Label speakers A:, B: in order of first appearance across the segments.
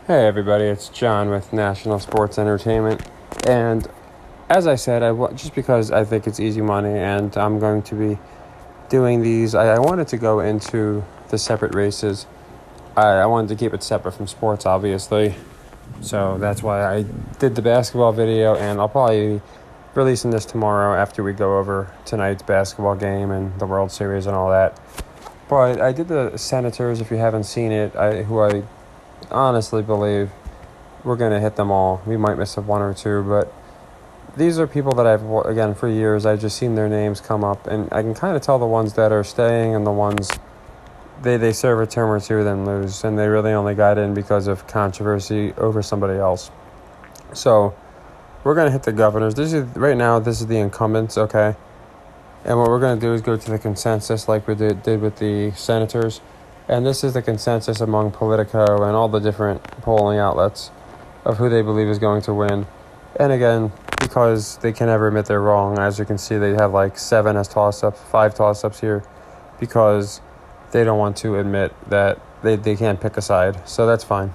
A: Hey everybody, it's John with National Sports Entertainment, and as I said, just because I think it's easy money, and I'm going to be doing these. I wanted to go into the separate races. I wanted to keep it separate from sports, obviously, so that's why I did the basketball video, and I'll probably be releasing this tomorrow after we go over tonight's basketball game and the World Series and all that. But I did the Senators. If you haven't seen it, who I honestly believe we're going to hit them all. We might miss one or two, but these are people that again, for years, I've just seen their names come up, and I can kind of tell the ones that are staying and the ones they serve a term or two, then lose, and they really only got in because of controversy over somebody else. So we're going to hit the Governors. This is the incumbents, okay? And what we're going to do is go to the consensus like we did with the Senators. And this is the consensus among Politico and all the different polling outlets of who they believe is going to win. And again, because they can never admit they're wrong, as you can see, they have like 7 as toss-ups, 5 toss-ups here, because they don't want to admit that they can't pick a side. So that's fine.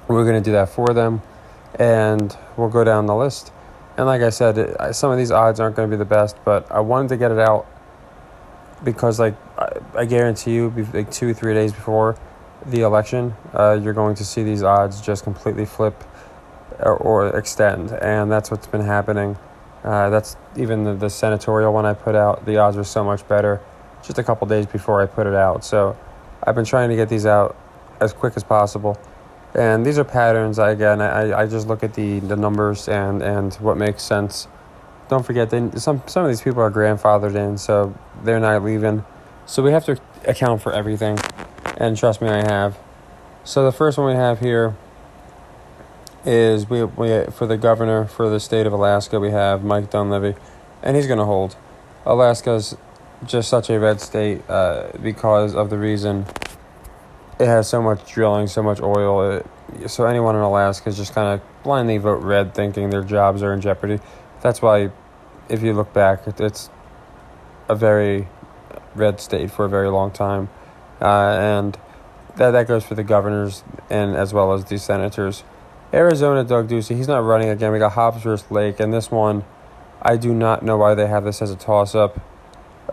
A: We're going to do that for them, and we'll go down the list. And like I said, some of these odds aren't going to be the best, but I wanted to get it out because, like, I guarantee you, like 2-3 days before the election, you're going to see these odds just completely flip or extend, and that's what's been happening. That's even the senatorial one I put out. The odds were so much better just a couple days before I put it out. So I've been trying to get these out as quick as possible. And these are patterns. I just look at the numbers and what makes sense. Don't forget, some of these people are grandfathered in, so they're not leaving. So we have to account for everything, and trust me, I have. So the first one we have here is we for the governor for the state of Alaska, we have Mike Dunleavy, and he's going to hold. Alaska's just such a red state because of the reason it has so much drilling, so much oil. So anyone in Alaska is just kind of blindly vote red, thinking their jobs are in jeopardy. That's why, if you look back, it's a very red state for a very long time. And that goes for the governors and as well as the senators. Arizona, Doug Ducey, he's not running again. We got Hobbs versus Lake, and this one, I do not know why they have this as a toss-up.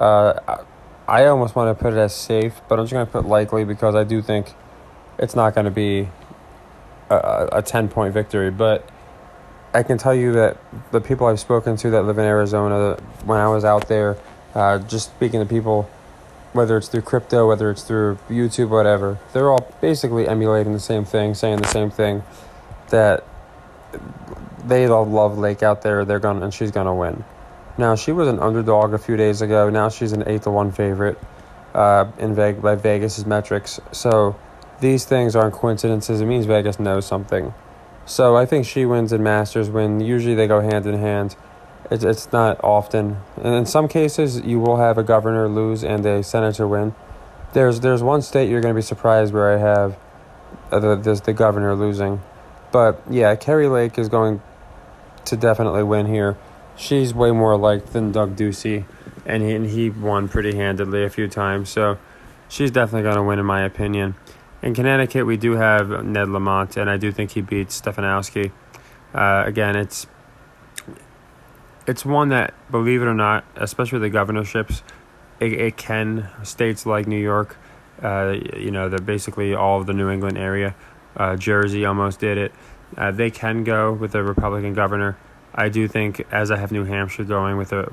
A: I almost want to put it as safe, but I'm just going to put likely because I do think it's not going to be a 10-point victory. But I can tell you that the people I've spoken to that live in Arizona, when I was out there, just speaking to people, whether it's through crypto, whether it's through YouTube, whatever, they're all basically emulating the same thing, saying the same thing, that they all love Lake out there. And she's gonna win. Now, she was an underdog a few days ago. Now she's an 8-1 favorite by Vegas' metrics. So these things aren't coincidences. It means Vegas knows something. So I think she wins and Masters win. Usually they go hand in hand. It's not often. And in some cases, you will have a governor lose and a senator win. There's one state you're going to be surprised where I have the governor losing. But, yeah, Kari Lake is going to definitely win here. She's way more liked than Doug Ducey, and he won pretty handedly a few times. So she's definitely going to win, in my opinion. In Connecticut, we do have Ned Lamont, and I do think he beats Stefanowski. Again, it's one that, believe it or not, especially the governorships, it can, states like New York, they're basically all of the New England area, Jersey almost did it. They can go with a Republican governor. I do think, as I have New Hampshire going with a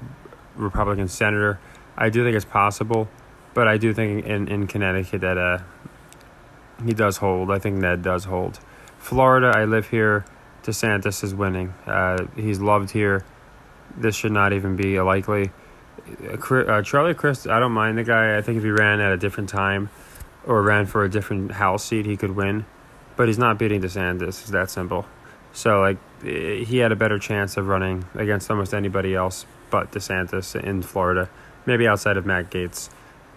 A: Republican senator, I do think it's possible, but I do think in Connecticut that he does hold. I think Ned does hold. Florida, I live here. DeSantis is winning. He's loved here. This should not even be a likely. Charlie Crist, I don't mind the guy. I think if he ran at a different time or ran for a different House seat, he could win. But he's not beating DeSantis. It's that simple. So, he had a better chance of running against almost anybody else but DeSantis in Florida, maybe outside of Matt Gaetz.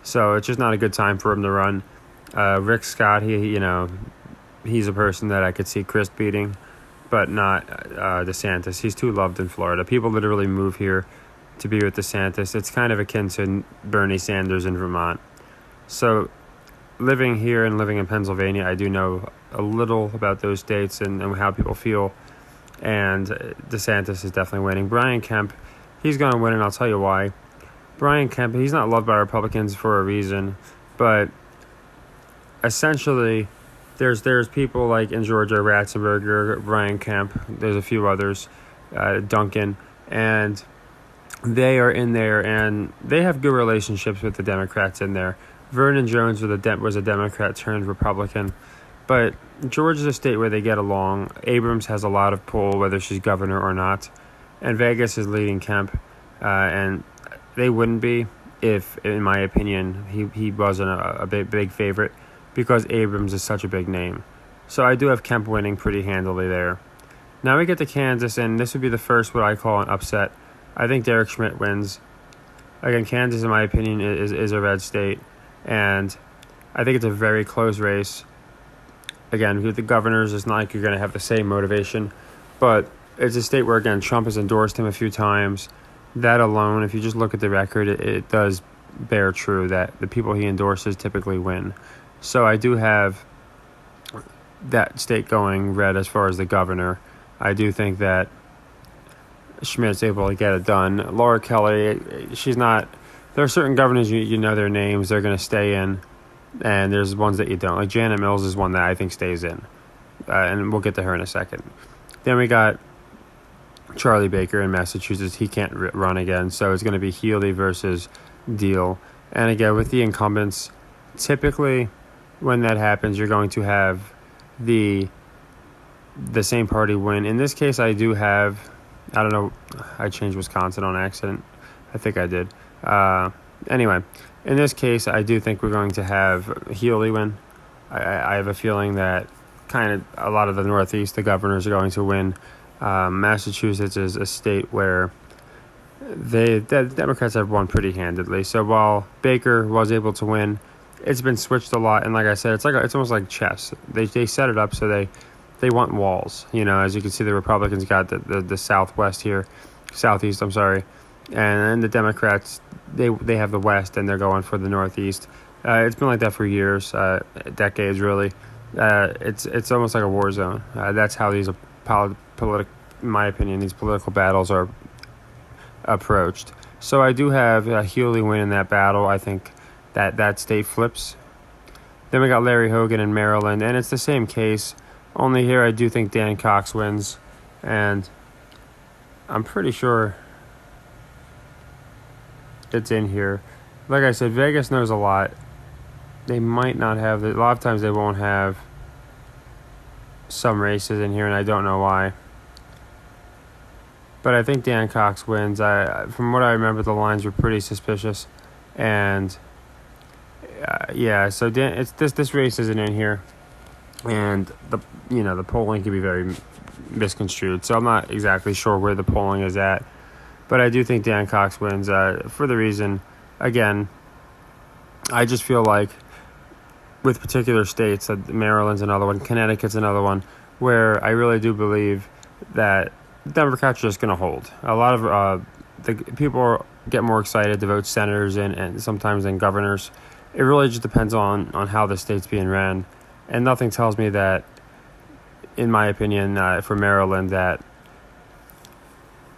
A: So it's just not a good time for him to run. Rick Scott, he's a person that I could see Crist beating, but not DeSantis. He's too loved in Florida. People literally move here to be with DeSantis. It's kind of akin to Bernie Sanders in Vermont. So living here and living in Pennsylvania, I do know a little about those states and how people feel. And DeSantis is definitely winning. Brian Kemp, he's going to win, and I'll tell you why. Brian Kemp, he's not loved by Republicans for a reason, but essentially, there's people like in Georgia, Ratzenberger, Brian Kemp, there's a few others, Duncan, and they are in there, and they have good relationships with the Democrats in there. Vernon Jones was a Democrat turned Republican, but Georgia's a state where they get along. Abrams has a lot of pull, whether she's governor or not, and Vegas is leading Kemp, and they wouldn't be if, in my opinion, he wasn't a big favorite, because Abrams is such a big name. So I do have Kemp winning pretty handily there. Now we get to Kansas, and this would be the first what I call an upset. I think Derek Schmidt wins. Again, Kansas, in my opinion, is a red state, and I think it's a very close race. Again, with the governors, it's not like you're going to have the same motivation, but it's a state where, again, Trump has endorsed him a few times. That alone, if you just look at the record, it does bear true that the people he endorses typically win. So I do have that state going red as far as the governor. I do think that Schmidt's able to get it done. Laura Kelly, she's not. There are certain governors you know their names, they're going to stay in, and there's ones that you don't. Like Janet Mills is one that I think stays in, and we'll get to her in a second. Then we got Charlie Baker in Massachusetts. He can't run again, so it's going to be Healy versus Deal. And again, with the incumbents, typically when that happens, you're going to have the same party win. In this case, I do have, I don't know, I changed Wisconsin on accident. I think I did. Anyway, in this case, I do think we're going to have Healy win. I have a feeling that kind of a lot of the Northeast, the governors are going to win. Massachusetts is a state where the Democrats have won pretty handedly. So while Baker was able to win, it's been switched a lot, and like I said, it's almost like chess. They set it up so they want walls. You know, as you can see, the Republicans got the Southwest here, Southeast. I'm sorry, and the Democrats they have the West, and they're going for the Northeast. It's been like that for years, decades really. It's almost like a war zone. That's how these in my opinion, these political battles are approached. So I do have Healy win in that battle. I think that state flips. Then we got Larry Hogan in Maryland, and it's the same case. Only here I do think Dan Cox wins, and I'm pretty sure it's in here. Like I said, Vegas knows a lot. They might not have a lot of times they won't have some races in here, and I don't know why. But I think Dan Cox wins. From what I remember, the lines were pretty suspicious, and yeah. So this race isn't in here, and the polling can be very misconstrued. So I'm not exactly sure where the polling is at, but I do think Dan Cox wins for the reason, again, I just feel like with particular states, Maryland's another one, Connecticut's another one, where I really do believe that Democrats are just going to hold. A lot of the people get more excited to vote senators and sometimes than governors. It really just depends on how the state's being ran. And nothing tells me that, in my opinion, for Maryland, that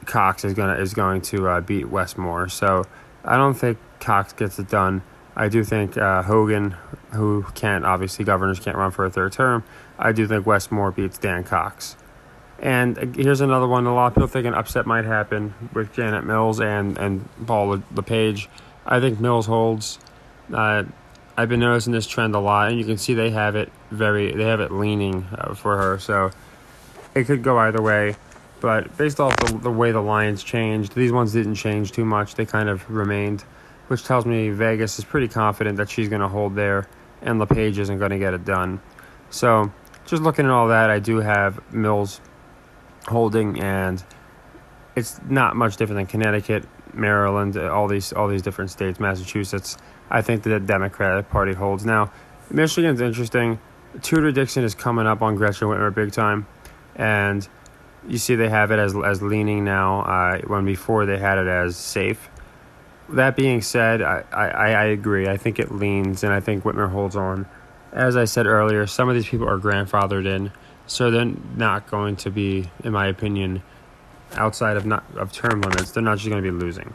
A: Cox is going to beat Westmore. So I don't think Cox gets it done. I do think Hogan, who can't, obviously governors can't run for a third term, I do think Westmore beats Dan Cox. And here's another one. A lot of people think an upset might happen with Janet Mills and Paul LePage. I think Mills holds. I've been noticing this trend a lot, and you can see they have it leaning for her. So it could go either way. But based off the way the lines changed, these ones didn't change too much. They kind of remained, which tells me Vegas is pretty confident that she's going to hold there, and LePage isn't going to get it done. So just looking at all that, I do have Mills holding, and it's not much different than Connecticut, Maryland, all these different states, Massachusetts. I think the Democratic Party holds. Now, Michigan's interesting. Tudor Dixon is coming up on Gretchen Whitmer big time, and you see they have it as leaning now, when before they had it as safe. That being said, I agree. I think it leans, and I think Whitmer holds on. As I said earlier, some of these people are grandfathered in, so they're not going to be, in my opinion, outside of term limits. They're not just going to be losing.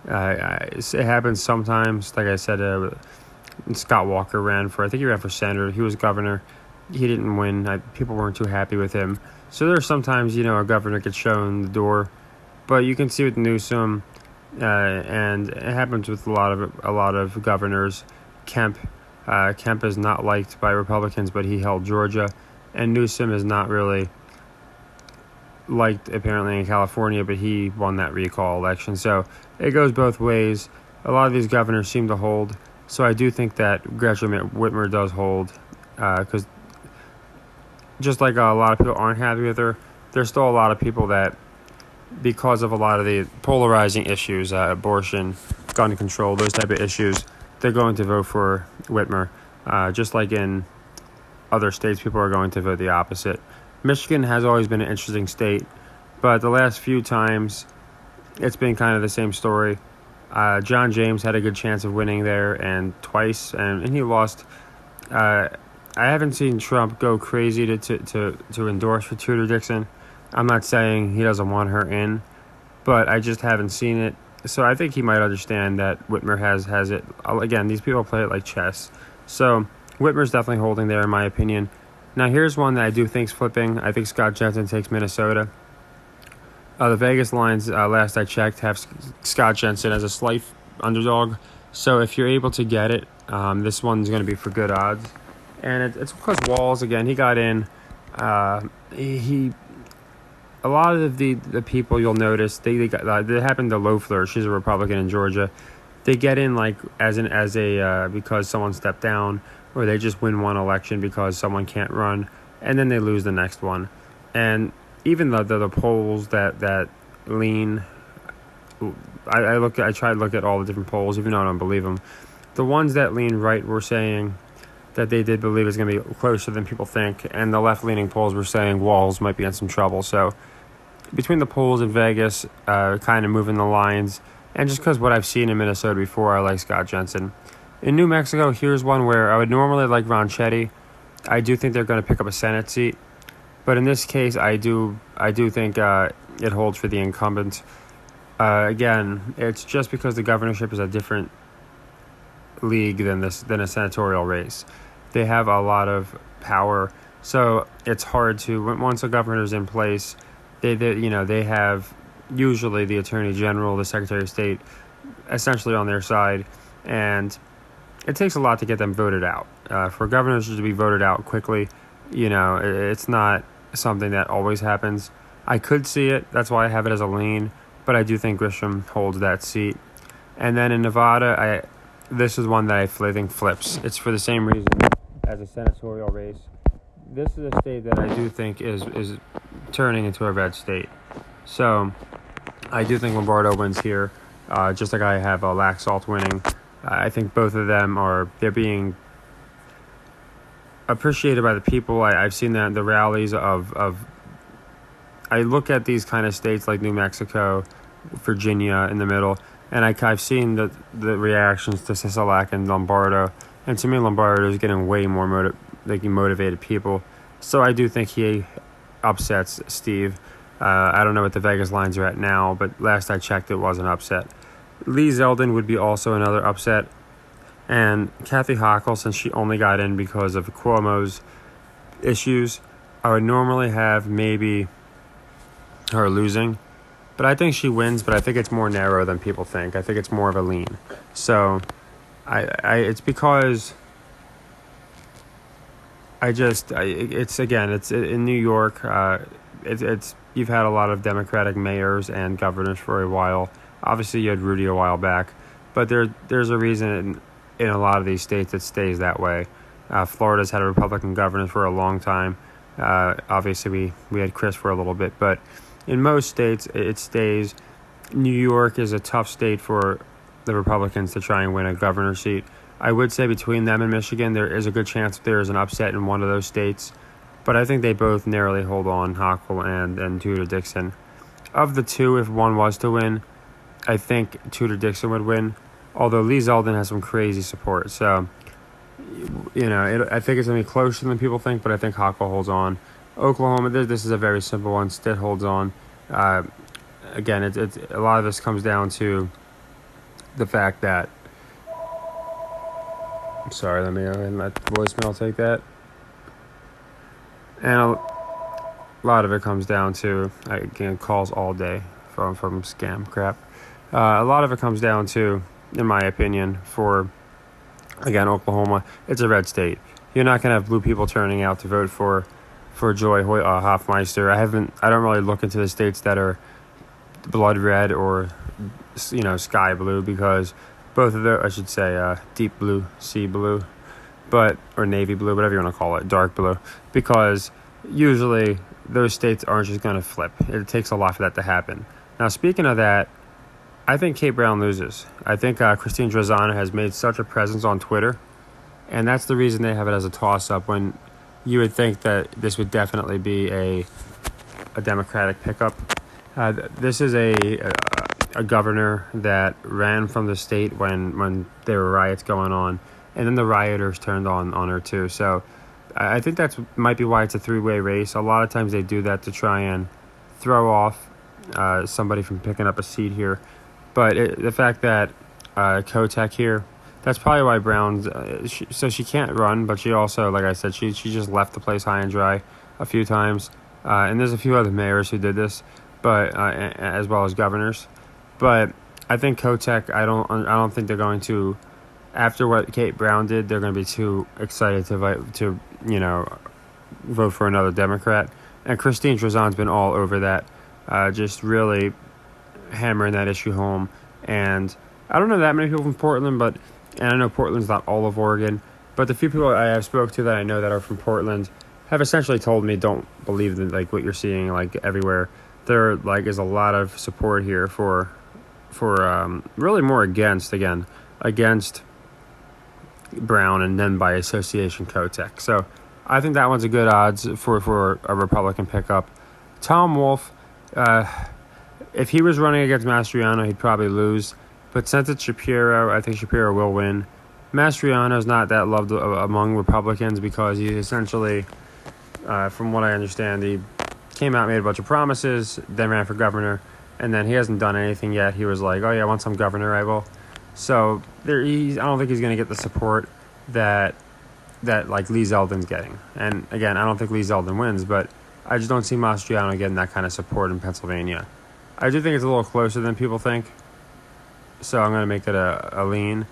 A: It happens sometimes. Like I said, Scott Walker I think he ran for senator. He was governor. He didn't win. People weren't too happy with him. So there's sometimes, a governor gets shown the door. But you can see with Newsom, and it happens with a lot of governors. Kemp is not liked by Republicans, but he held Georgia. And Newsom is not really liked apparently in California, but he won that recall election. So it goes both ways. A lot of these governors seem to hold. So I do think that Gretchen Whitmer does hold, because just like a lot of people aren't happy with her, there's still a lot of people that, because of a lot of the polarizing issues, abortion, gun control, those type of issues, they're going to vote for Whitmer. Just like in other states, people are going to vote the opposite. Michigan has always been an interesting state, but the last few times, it's been kind of the same story. John James had a good chance of winning there, and twice, and he lost. I haven't seen Trump go crazy to endorse for Tudor Dixon. I'm not saying he doesn't want her in, but I just haven't seen it. So I think he might understand that Whitmer has it. Again, these people play it like chess. So Whitmer's definitely holding there, in my opinion. Now, here's one that I do think's flipping. I think Scott Jensen takes Minnesota. The Vegas lines, last I checked, have Scott Jensen as a slight underdog. So if you're able to get it, this one's going to be for good odds. And it's because Walz, again, he got in. A lot of the people you'll notice, they happened to Loeffler. She's a Republican in Georgia. They get in because someone stepped down, or they just win one election because someone can't run, and then they lose the next one. And even the polls that lean, I tried to look at all the different polls, even though I don't believe them. The ones that lean right were saying that they did believe it's going to be closer than people think, and the left-leaning polls were saying Walz might be in some trouble. So between the polls in Vegas, kind of moving the lines, and just because what I've seen in Minnesota before, I like Scott Jensen. In New Mexico, here's one where I would normally like Ron Chetty. I do think they're going to pick up a Senate seat, but in this case, I do think it holds for the incumbent. Again, it's just because the governorship is a different league than a senatorial race. They have a lot of power, so it's hard to, once a governor's in place, they have usually the Attorney General, the Secretary of State, essentially on their side, and it takes a lot to get them voted out. For governors to be voted out quickly, it's not something that always happens. I could see it, that's why I have it as a lean, but I do think Grisham holds that seat. And then in Nevada, this is one that I think flips. It's for the same reason as a senatorial race. This is a state that I do think is turning into a red state. So I do think Lombardo wins here, just like I have Laxalt winning. I think both of them they're being appreciated by the people. I've seen that in the rallies of I look at these kind of states like New Mexico, Virginia in the middle, and I've seen the reactions to Sisolak and Lombardo, and to me Lombardo is getting way more motivated people. So I do think he upsets Steve. I don't know what the Vegas lines are at now, but last I checked, it was an upset. Lee Zeldin would be also another upset. And Kathy Hochul, since she only got in because of Cuomo's issues, I would normally have maybe her losing. But I think she wins, but I think it's more narrow than people think. I think it's more of a lean. So it's because it's in New York. You've had a lot of Democratic mayors and governors for a while. Obviously, you had Rudy a while back, but there's a reason in a lot of these states it stays that way. Florida's had a Republican governor for a long time. Obviously, we had Chris for a little bit, but in most states it stays. New York is a tough state for the Republicans to try and win a governor seat. I would say between them and Michigan, there is a good chance there is an upset in one of those states. But I think they both narrowly hold on, Hochul and Tudor Dixon. Of the two, if one was to win, I think Tudor Dixon would win, although Lee Zeldin has some crazy support. So, I think it's going to be closer than people think, but I think Hochul holds on. Oklahoma, this is a very simple one. Stitt holds on. Again, it's a lot of this comes down to the fact that. I'm sorry, let me let the voicemail take that. And a lot of it comes down to, again, calls all day from scam crap. A lot of it comes down to, in my opinion, for, again, Oklahoma, it's a red state. You're not going to have blue people turning out to vote for Joy Hoffmeister. I don't really look into the states that are blood red or, sky blue, because both of those, I should say, deep blue, sea blue, or navy blue, whatever you want to call it, dark blue, because usually those states aren't just going to flip. It takes a lot for that to happen. Now, speaking of that, I think Kate Brown loses. I think Christine Drazana has made such a presence on Twitter, and that's the reason they have it as a toss-up, when you would think that this would definitely be a Democratic pickup. This is a governor that ran from the state when there were riots going on, and then the rioters turned on her too. So I think that might be why it's a three-way race. A lot of times they do that to try and throw off somebody from picking up a seat here. But the fact that Kotek here, that's probably why Brown's... so she can't run, but she also, like I said, she just left the place high and dry a few times. And there's a few other mayors who did this, but as well as governors. But I think Kotek, I don't think they're going to... After what Kate Brown did, they're going to be too excited to vote for another Democrat. And Christine Drazan's been all over that, just really hammering that issue home. And I don't know that many people from Portland, and I know Portland's not all of Oregon, but the few people I have spoke to that I know that are from Portland have essentially told me, don't believe that, like, what you're seeing everywhere. There is a lot of support here for really more against Brown, and then by association Kotek. So I think that one's a good odds for a Republican pickup. Tom Wolf, if he was running against Mastriano, he'd probably lose. But since it's Shapiro, I think Shapiro will win. Mastriano's not that loved among Republicans because he essentially, from what I understand, he came out, made a bunch of promises, then ran for governor, and then he hasn't done anything yet. He was like, oh yeah, once I'm governor, I will. So I don't think he's going to get the support that Lee Zeldin's getting. And again, I don't think Lee Zeldin wins, but I just don't see Mastriano getting that kind of support in Pennsylvania. I do think it's a little closer than people think, so I'm going to make it a lean.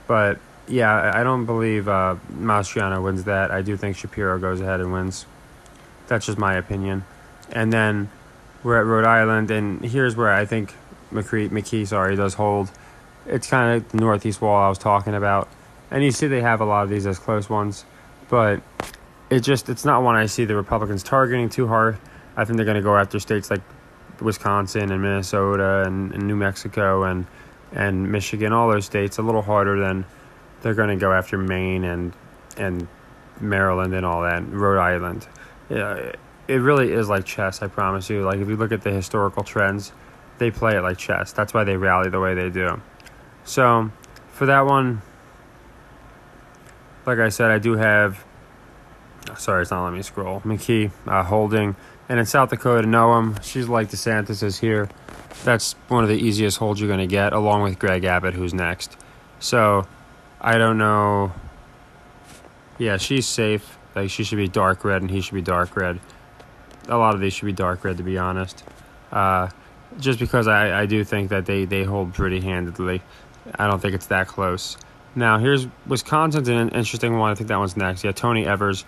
A: But yeah, I don't believe Mastriano wins that. I do think Shapiro goes ahead and wins. That's just my opinion. And then we're at Rhode Island, and here's where I think McKee does hold. It's kind of the northeast wall I was talking about. And you see they have a lot of these as close ones. But it's not one I see the Republicans targeting too hard. I think they're going to go after states like Wisconsin and Minnesota and New Mexico and Michigan, all those states, a little harder than they're going to go after Maine and Maryland and all that, Rhode Island. Yeah, it really is like chess, I promise you. Like, if you look at the historical trends, they play it like chess. That's why they rally the way they do. So, for that one, like I said, I do have... Sorry, it's not letting me scroll. McKee holding. And in South Dakota, Noam, she's like DeSantis is here. That's one of the easiest holds you're going to get, along with Greg Abbott, who's next. So, I don't know. Yeah, she's safe. Like, she should be dark red, and he should be dark red. A lot of these should be dark red, to be honest. Just because I do think that they hold pretty handedly. I don't think it's that close. Now, here's Wisconsin's an interesting one. I think that one's next. Yeah, Tony Evers.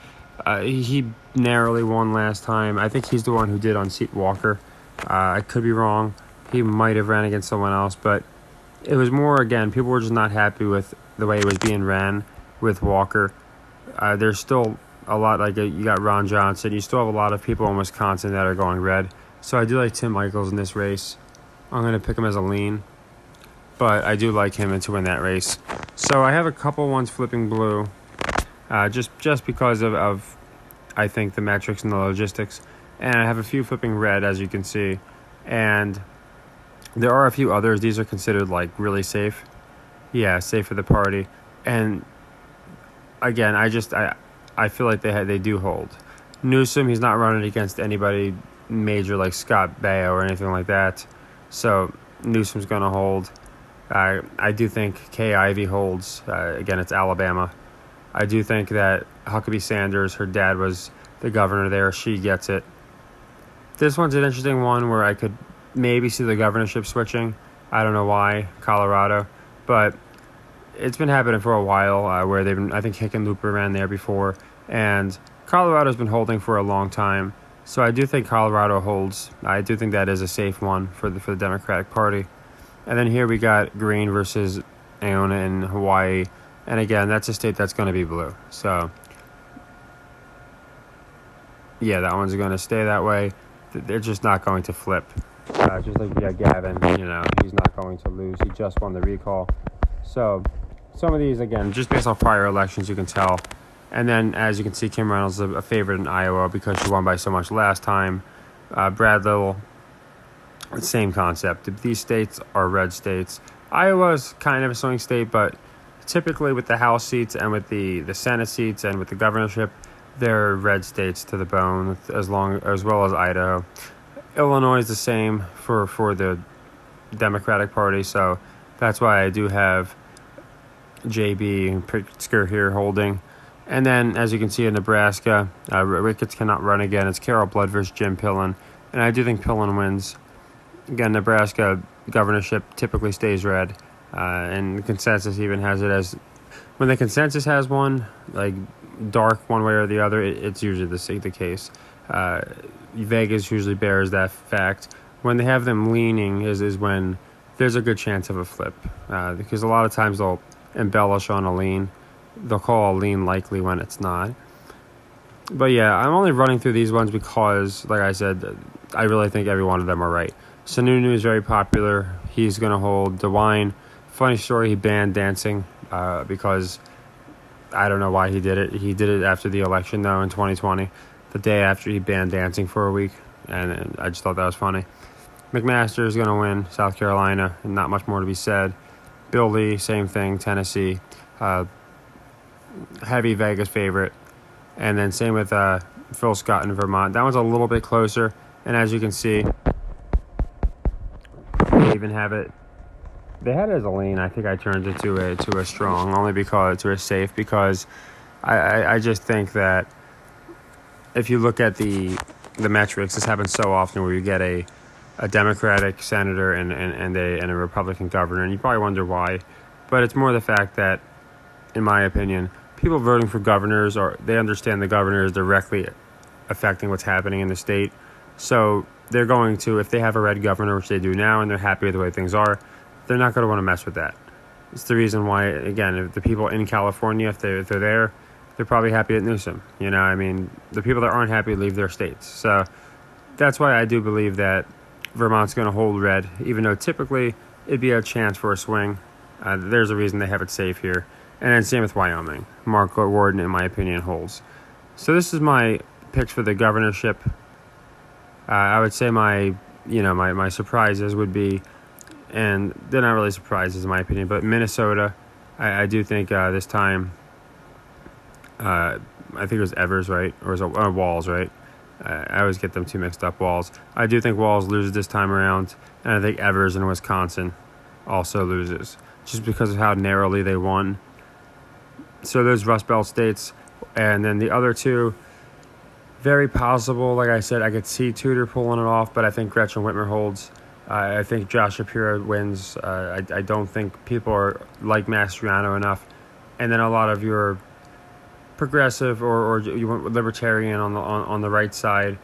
A: He narrowly won last time. I think he's the one who did unseat Walker. I could be wrong. He might have ran against someone else, but it was more, again, people were just not happy with the way it was being ran with Walker. There's still a lot, you got Ron Johnson. You still have a lot of people in Wisconsin that are going red. So I do like Tim Michaels in this race. I'm going to pick him as a lean, but I do like him to win that race. So I have a couple ones flipping blue, just because of I think the metrics and the logistics, and I have a few flipping red, as you can see. And There are a few others. These are considered like really safe. Yeah, safe for the party. And again, I feel like they do hold. Newsom, he's not running against anybody major like Scott Baio or anything like that. So Newsom's going to hold. I do think Kay Ivey holds. Again, it's Alabama. I do think that Huckabee Sanders, her dad was the governor there. She gets it. This one's an interesting one where I could maybe see the governorship switching. I don't know why, Colorado. But it's been happening for a while where they've been, I think Hickenlooper ran there before. And Colorado's been holding for a long time. So I do think Colorado holds. I do think that is a safe one for the Democratic Party. And then here we got Green versus Iona in Hawaii. And again, that's a state that's going to be blue. So, yeah, that one's going to stay that way. They're just not going to flip. Just like Gavin, he's not going to lose. He just won the recall. So, some of these, again, just based off prior elections, you can tell. And then, as you can see, Kim Reynolds is a favorite in Iowa because she won by so much last time. Brad Little, same concept. These states are red states. Iowa's kind of a swing state, but typically with the House seats and with the Senate seats and with the governorship, they're red states to the bone, as well as Idaho. Illinois is the same for the Democratic Party, so that's why I do have JB and Pritzker here holding. And then, as you can see in Nebraska, Ricketts cannot run again. It's Carol Blood versus Jim Pillen, and I do think Pillen wins. Again, Nebraska governorship typically stays red, and the consensus even has it as, when the consensus has one, like dark one way or the other, it's usually the case. Vegas usually bears that fact. When they have them leaning is when there's a good chance of a flip, because a lot of times they'll embellish on a lean. They'll call a lean likely when it's not. But yeah, I'm only running through these ones because, like I said, I really think every one of them are right. Sununu is very popular. He's going to hold. DeWine, funny story, he banned dancing because I don't know why he did it. He did it after the election, though, in 2020. The day after, he banned dancing for a week, and I just thought that was funny. McMaster is going to win South Carolina, and not much more to be said. Bill Lee, same thing, Tennessee. Heavy Vegas favorite. And then same with Phil Scott in Vermont. That one's a little bit closer, and as you can see, they even have it. They had it as a lean. I think I turned it to a strong, only because to a safe, because I just think that if you look at the metrics, this happens so often where you get a Democratic senator and a Republican governor, and you probably wonder why, but it's more the fact that, in my opinion, people voting for governors they understand the governor is directly affecting what's happening in the state, so they're going to, if they have a red governor, which they do now, and they're happy with the way things are, they're not going to want to mess with that. It's the reason why, again, if the people in California, if they're there, they're probably happy at Newsom. The people that aren't happy leave their states. So that's why I do believe that Vermont's going to hold red, even though typically it'd be a chance for a swing. There's a reason they have it safe here. And then same with Wyoming. Mark Warden, in my opinion, holds. So this is my picks for the governorship. I would say my surprises would be, and they're not really surprises in my opinion, but Minnesota, I do think this time, I think it was Evers, right? Or was it Walz, right? I always get them two mixed up, Walz. I do think Walz loses this time around, and I think Evers in Wisconsin also loses, just because of how narrowly they won. So those Rust Belt states, and then the other two, very possible. Like I said, I could see Tudor pulling it off, but I think Gretchen Whitmer holds. I think Josh Shapiro wins. I don't think people are like Mastriano enough. And then a lot of your progressive or you want libertarian on the right side,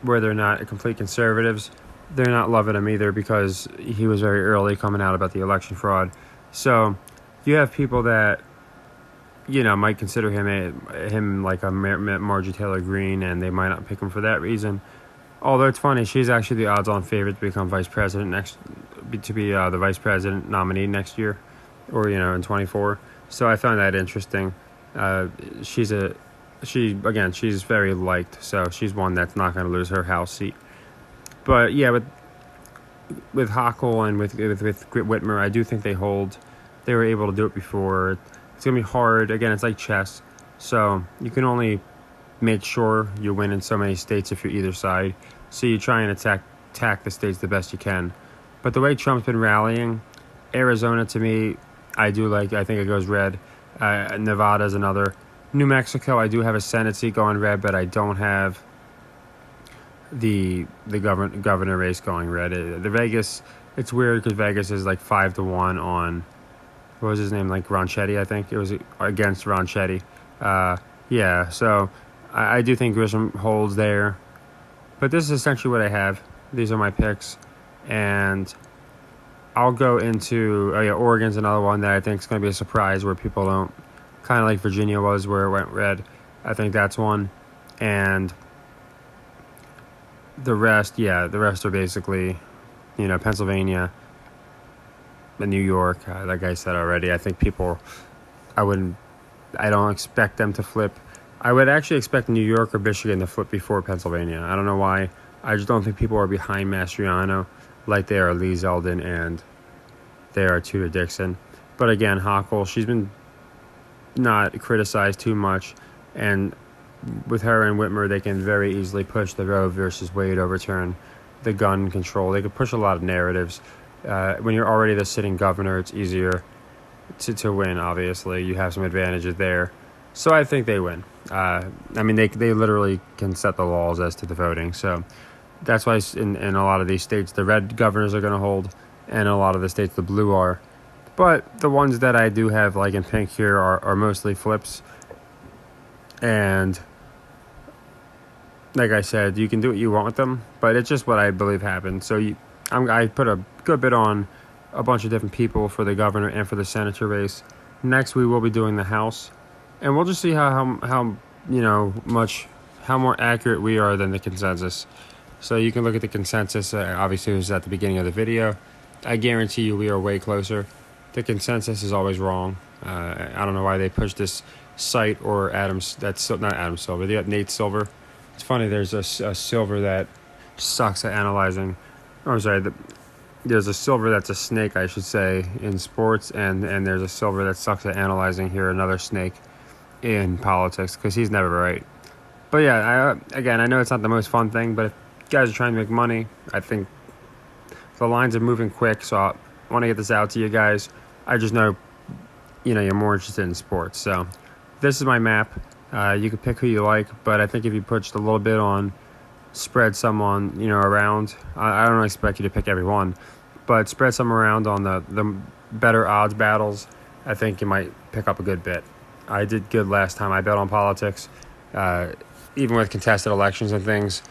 A: where they're not complete conservatives, they're not loving him either because he was very early coming out about the election fraud. So you have people that might consider him like a Marjorie Taylor Greene, and they might not pick him for that reason. Although it's funny, she's actually the odds-on favorite to become vice president the vice president nominee next year, or in 24. So I found that interesting. She's very liked, so she's one that's not going to lose her House seat. But yeah, but with Hochul and with Whitmer, I do think they hold. They were able to do it before. It's gonna be hard. Again, it's like chess, so you can only make sure you win in so many states if you're either side. So you try and attack the states the best you can. But the way Trump's been rallying, Arizona to me, I do like. I think it goes red. Nevada's another. New Mexico, I do have a Senate seat going red, but I don't have the governor race going red. The Vegas, it's weird because Vegas is like 5-1 on, what was his name, like Ronchetti, I think it was against Ronchetti. Yeah, so I do think Grisham holds there, but this is essentially what I have. These are my picks, and I'll go into Oregon's another one that I think is going to be a surprise where people don't, kind of like Virginia was where it went red. I think that's one, and the rest are basically, Pennsylvania and New York. Like I said already, I think people, I don't expect them to flip. I would actually expect New York or Michigan to flip before Pennsylvania. I don't know why. I just don't think people are behind Mastriano like they are Lee Zeldin and they are Tudor Dixon. But again, Hochul, she's been not criticized too much, and with her and Whitmer, they can very easily push the Roe versus Wade overturn, the gun control. They could push a lot of narratives. When you're already the sitting governor, it's easier to win, obviously. You have some advantages there. So I think they win. They literally can set the laws as to the voting. So that's why in a lot of these states, the red governors are going to hold, and a lot of the states, the blue are. But the ones that I do have, like in pink here, are mostly flips. And like I said, you can do what you want with them, but it's just what I believe happened. So I put a good bit on a bunch of different people for the governor and for the senator race. Next, we will be doing the House, and we'll just see how more accurate we are than the consensus. So you can look at the consensus. Obviously, it was at the beginning of the video. I guarantee you we are way closer. The consensus is always wrong. I don't know why they pushed this site or Adams. That's not Adam Silver. They got Nate Silver. It's funny. There's a Silver that sucks at analyzing. Oh, I'm sorry. There's a Silver that's a snake, I should say, in sports, and there's a Silver that sucks at analyzing here. Another snake in politics because he's never right. But yeah, I know it's not the most fun thing, but if you guys are trying to make money, I think the lines are moving quick, so I want to get this out to you guys. I just know, you're more interested in sports. So this is my map. You can pick who you like, but I think if you put just a little bit on, spread some on, around. I don't expect you to pick every one, but spread some around on the better odds battles. I think you might pick up a good bit. I did good last time. I bet on politics, even with contested elections and things.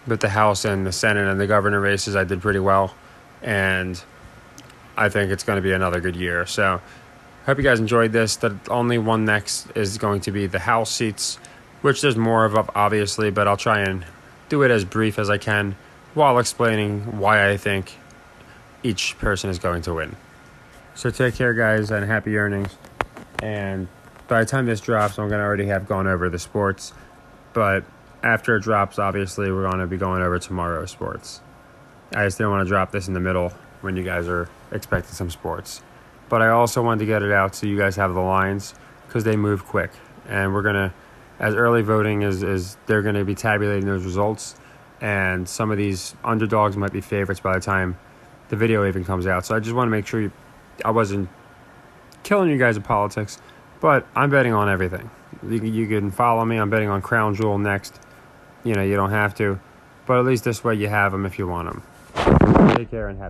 A: With the House and the Senate and the governor races, I did pretty well, and I think it's going to be another good year. So hope you guys enjoyed this. The only one next is going to be the House seats, which there's more of, obviously, but I'll try and do it as brief as I can while explaining why I think each person is going to win. So take care, guys, and happy earnings. And by the time this drops, I'm going to already have gone over the sports. But after it drops, obviously, we're going to be going over tomorrow's sports. I just didn't want to drop this in the middle when you guys are expecting some sports. But I also wanted to get it out so you guys have the lines because they move quick. And we're going to, as early voting is they're going to be tabulating those results. And some of these underdogs might be favorites by the time the video even comes out. So I just want to make sure I wasn't killing you guys in politics. But I'm betting on everything. You can follow me. I'm betting on Crown Jewel next. You don't have to. But at least this way you have them if you want them. Take care and happy.